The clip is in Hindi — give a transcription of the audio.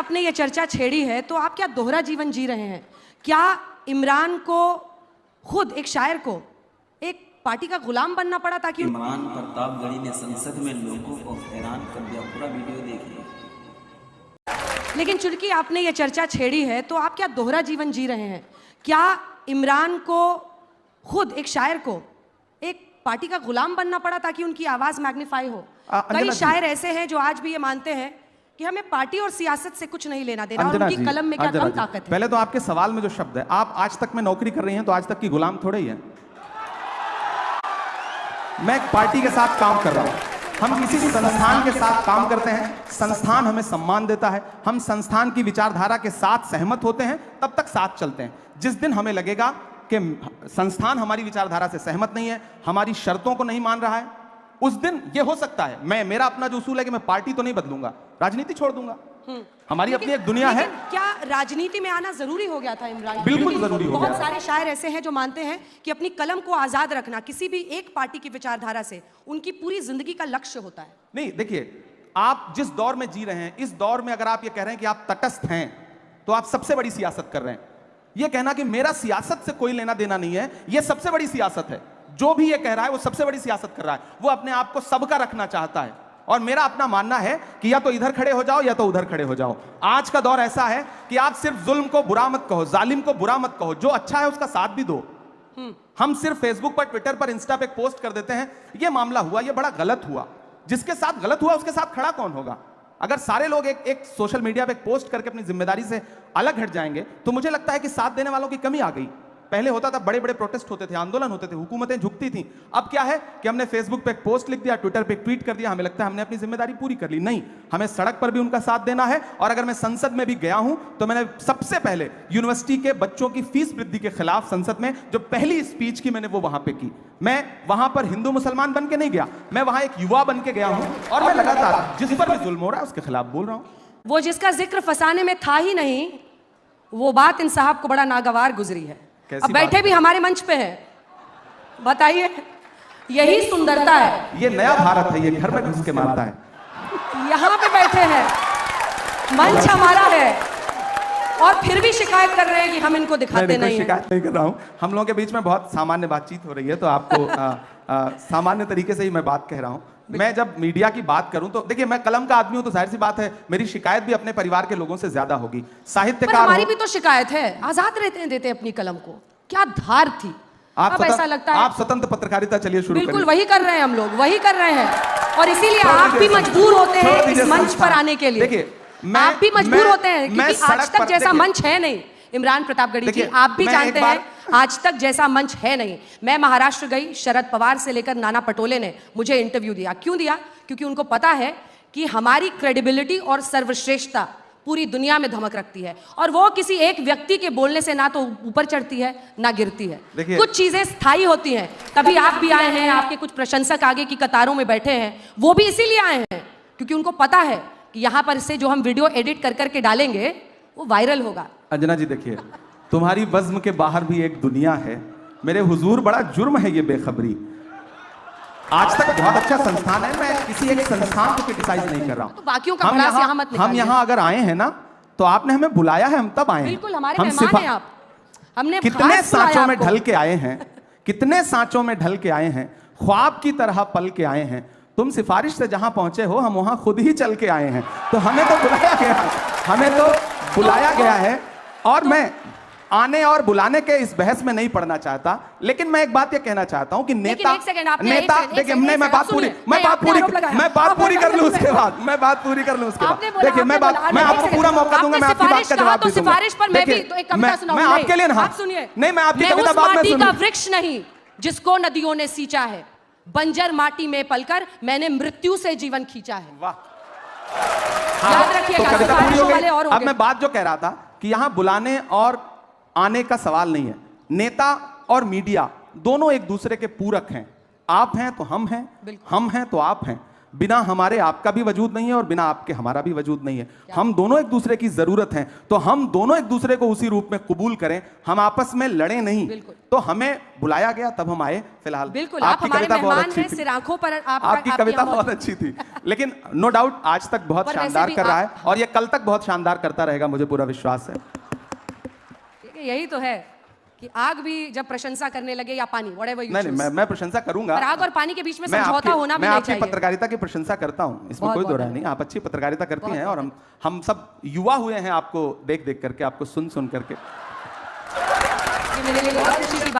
आपने ये चर्चा छेड़ी है तो आप क्या दोहरा जीवन जी रहे हैं? क्या इमरान को खुद एक शायर को एक पार्टी का गुलाम बनना पड़ा ताकि इमरान प्रतापगढ़ी ने संसद में लोगों को हैरान कर दिया। पूरा वीडियो देखिए। लेकिन चूंकि आपने ये चर्चा छेड़ी है तो आप क्या दोहरा जीवन जी रहे हैं? क्या इमरान को खुद एक शायर को एक पार्टी का गुलाम बनना पड़ा ताकि उनकी आवाज मैग्नीफाई हो? कई शायर ऐसे हैं जो आज भी ये मानते हैं कि हमें पार्टी और सियासत से कुछ नहीं लेना देना, और उनकी कलम में क्या कम ताकत है। पहले तो आपके सवाल में जो शब्द है, आप आज तक में नौकरी कर रही हैं तो आज तक की गुलाम थोड़े ही है। मैं एक पार्टी के साथ काम कर रहा हूं, हम किसी संस्थान के साथ काम करते हैं, संस्थान हमें सम्मान देता है, हम संस्थान की विचारधारा के साथ सहमत होते हैं, तब तक साथ चलते हैं। जिस दिन हमें लगेगा कि संस्थान हमारी विचारधारा से सहमत नहीं है, हमारी शर्तों को नहीं मान रहा है, उस दिन ये हो सकता है मेरा अपना जो उसूल है कि मैं पार्टी तो नहीं बदलूंगा, राजनीति छोड़ दूंगा। हमारी अपनी एक दुनिया है। क्या राजनीति में आना जरूरी हो गया था इमरान? बिल्कुल जरूरी हो गया। बहुत सारे शायर ऐसे हैं जो मानते हैं कि अपनी कलम को आजाद रखना किसी भी एक पार्टी की विचारधारा से उनकी पूरी जिंदगी का लक्ष्य होता है। नहीं, देखिए, आप जिस दौर में जी रहे हैं, इस दौर में अगर आप ये कह रहे हैं कि आप तटस्थ हैं तो आप सबसे बड़ी सियासत कर रहे हैं। ये कहना कि मेरा सियासत से कोई लेना देना नहीं है, ये सबसे बड़ी सियासत है। जो भी ये कह रहा है वो सबसे बड़ी सियासत कर रहा है। वो अपने आप को सबका रखना चाहता है, और मेरा अपना मानना है कि या तो इधर खड़े हो जाओ या तो उधर खड़े हो जाओ। आज का दौर ऐसा है कि आप सिर्फ जुल्म को बुरा मत कहो, जालिम को बुरा मत कहो, जो अच्छा है उसका साथ भी दो। हम सिर्फ फेसबुक पर, ट्विटर पर, इंस्टा पे पोस्ट कर देते हैं, ये मामला हुआ, ये बड़ा गलत हुआ। जिसके साथ गलत हुआ उसके साथ खड़ा कौन होगा? अगर सारे लोग एक सोशल मीडिया पे पोस्ट करके अपनी जिम्मेदारी से अलग हट जाएंगे तो मुझे लगता है कि साथ देने वालों की कमी आ गई। पहले होता था, बड़े बड़े प्रोटेस्ट होते थे, आंदोलन होते थे, हुकूमतें झुकती थी। अब क्या है कि हमने फेसबुक पे एक पोस्ट लिख दिया, ट्विटर पे एक ट्वीट कर दिया, हमें लगता है हमने अपनी जिम्मेदारी पूरी कर ली। नहीं, हमें सड़क पर भी उनका साथ देना है। और अगर मैं संसद में भी गया हूं तो मैंने सबसे पहले यूनिवर्सिटी के बच्चों की फीस वृद्धि के खिलाफ संसद में जो पहली स्पीच की मैंने वो वहां पे की। मैं वहां पर हिंदू मुसलमान बन के नहीं गया, मैं वहां एक युवा बन के गया हूं, और मैं लगातार जिस पर भी जुल्म हो रहा है उसके खिलाफ बोल रहा हूं। वो जिसका जिक्र फसाने में था ही नहीं, वो बात इन साहब को बड़ा नागवार गुजरी है। अब बैठे भी हमारे मंच पे है, बताइए, यही सुंदरता है। ये नया भारत है, ये घर में घुस के मारता है। यहाँ पे बैठे हैं, मंच हमारा है, और फिर भी शिकायत कर रहे हैं कि हम इनको दिखाते नहीं हैं। शिकायत नहीं कर रहा हूँ, हम लोगों के बीच में बहुत सामान्य बातचीत हो रही है, तो आपको सामान्य तरीके से ही मैं बात कह रहा हूँ। मैं जब मीडिया की बात करूं तो देखिए, मैं कलम का आदमी हूं तो जाहिर सी बात है मेरी शिकायत भी अपने परिवार के लोगों से ज्यादा होगी। साहित्यकार हमारी भी तो शिकायत है, आजाद रहते देते अपनी कलम को, क्या धार थी। अब ऐसा लगता है आप स्वतंत्र पत्रकारिता चलिए शुरू करिए। बिल्कुल वही कर रहे हैं हम लोग, वही कर रहे हैं, और इसीलिए आप भी मजबूर होते हैं इस मंच पर आने के लिए। देखिए, आप भी मजबूर होते हैं क्योंकि आज तक जैसा मंच है नहीं। इमरान प्रतापगढ़ी जी, आप भी जानते हैं आज तक जैसा मंच है नहीं। मैं महाराष्ट्र गई, शरद पवार से लेकर नाना पटोले ने मुझे इंटरव्यू दिया। क्यों दिया? क्योंकि उनको पता है कि हमारी क्रेडिबिलिटी और सर्वश्रेष्ठता पूरी दुनिया में धमक रखती है, और वो किसी एक व्यक्ति के बोलने से ना तो ऊपर चढ़ती है ना गिरती है। कुछ चीजें स्थायी होती हैं। तभी आप भी आए हैं, आपके कुछ प्रशंसक आगे की कतारों में बैठे हैं, वो भी इसीलिए आए हैं क्योंकि उनको पता है कि यहाँ पर से जो हम वीडियो एडिट कर करके डालेंगे वो वायरल होगा। अंजना जी, देखिए, तुम्हारी बज़्म के बाहर भी एक दुनिया है। मेरे हुजूर, बड़ा जुर्म है ये बेखबरी। आज तक बहुत अच्छा संस्थान है, मैं किसी एक संस्थान को क्रिटिसाइज नहीं कर रहा हूं। तो बाकियों का भड़ास यहाँ मत निकालिए। हम यहाँ अगर आए हैं ना तो आपने हमें बुलाया है, हम तब आए हैं। बिल्कुल, हमारे मेहमान हैं आप। हमने कितने सांचों में ढल के आए हैं, कितने सांचों में ढल के आए हैं, ख्वाब की तरह पल के आए हैं। तुम सिफारिश से जहां पहुंचे हो, हम वहां खुद ही चल के आए हैं। तो हमें तो बुलाया गया, हमें तो बुलाया गया है। और मैं आने और बुलाने के इस बहस में नहीं पढ़ना चाहता, लेकिन मैं एक बात ये कहना चाहता हूं कि नेता देखिए, मैं बात पूरी कर लूं उसके बाद, देखिए, मैं आपको पूरा मौका दूंगा, मैं आपकी बात का जवाब भी दूंगा। सिफारिश पर मैं भी तो एक कविता सुनाऊंगा। मैं आपके लिए ना, आप सुनिए, नहीं, मैं आपकी कविता बाद में सुनूंगा। वृक्ष नहीं जिसको नदियों ने सींचा है, बंजर माटी में पलकर मैंने मृत्यु से जीवन खींचा है। वाह, याद रखिएगा। अब मैं बात जो कह रहा था कि यहां बुलाने और आने का सवाल नहीं है। नेता और मीडिया दोनों एक दूसरे के पूरक हैं। आप हैं तो हम हैं, हम हैं तो आप हैं। बिना हमारे आपका भी वजूद नहीं है और बिना आपके हमारा भी वजूद नहीं है। हम दोनों एक दूसरे की जरूरत हैं, तो हम दोनों एक दूसरे को उसी रूप में कबूल करें, हम आपस में लड़े नहीं। तो हमें बुलाया गया तब हम आए। फिलहाल बिल्कुल, आप हमारे मेहमान हैं, सिर आंखों पर आपकी कविता बहुत अच्छी थी, लेकिन नो डाउट आज तक बहुत शानदार कर रहा है और ये कल तक बहुत शानदार करता रहेगा, मुझे पूरा विश्वास है। यही तो है कि आग भी जब प्रशंसा करने लगे या पानी, whatever you choose। नहीं, मैं प्रशंसा करूंगा, पर आग और पानी के बीच में समझौता होना भी नहीं चाहिए। मैं आपकी पत्रकारिता की प्रशंसा करता हूं, इसमें कोई दो राय नहीं। आप अच्छी पत्रकारिता करती हैं और हम सब युवा हुए हैं आपको देख देख करके, आपको सुन सुन करके।